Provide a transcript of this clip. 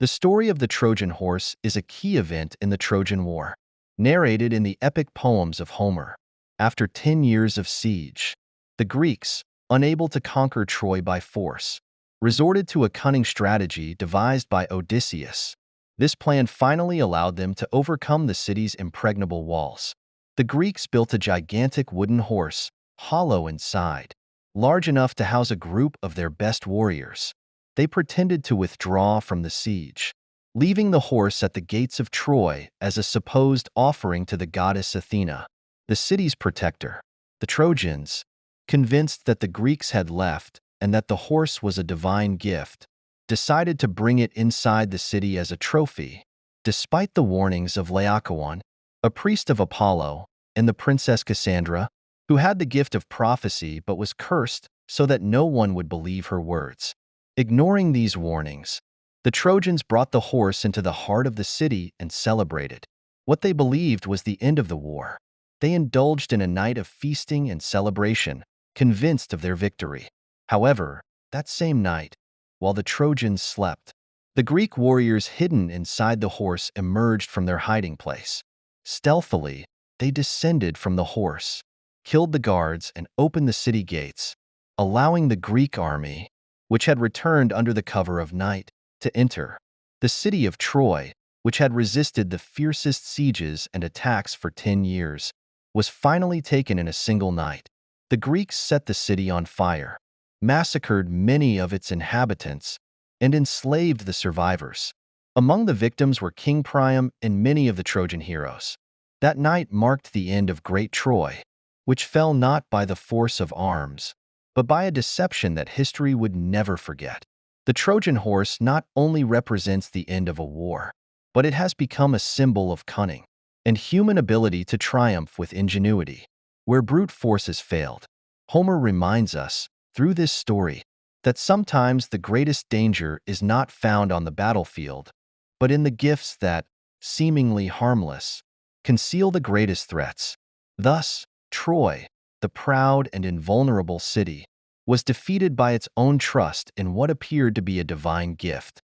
The story of the Trojan Horse is a key event in the Trojan War, narrated in the epic poems of Homer. After 10 years of siege, the Greeks, unable to conquer Troy by force, resorted to a cunning strategy devised by Odysseus. This plan finally allowed them to overcome the city's impregnable walls. The Greeks built a gigantic wooden horse, hollow inside, large enough to house a group of their best warriors. They pretended to withdraw from the siege, leaving the horse at the gates of Troy as a supposed offering to the goddess Athena, the city's protector. The Trojans, convinced that the Greeks had left and that the horse was a divine gift, decided to bring it inside the city as a trophy. Despite the warnings of Laocoon, a priest of Apollo, and the princess Cassandra, who had the gift of prophecy but was cursed so that no one would believe her words. Ignoring these warnings, the Trojans brought the horse into the heart of the city and celebrated what they believed was the end of the war. They indulged in a night of feasting and celebration, convinced of their victory. However, that same night, while the Trojans slept, the Greek warriors hidden inside the horse emerged from their hiding place. Stealthily, they descended from the horse, killed the guards, and opened the city gates, allowing the Greek army, which had returned under the cover of night, to enter. The city of Troy, which had resisted the fiercest sieges and attacks for 10 years, was finally taken in a single night. The Greeks set the city on fire, massacred many of its inhabitants, and enslaved the survivors. Among the victims were King Priam and many of the Trojan heroes. That night marked the end of Great Troy, which fell not by the force of arms, but by a deception that history would never forget. The Trojan horse not only represents the end of a war, but it has become a symbol of cunning and human ability to triumph with ingenuity, where brute force has failed. Homer reminds us, through this story, that sometimes the greatest danger is not found on the battlefield, but in the gifts that, seemingly harmless, conceal the greatest threats. Thus, Troy, the proud and invulnerable city, was defeated by its own trust in what appeared to be a divine gift.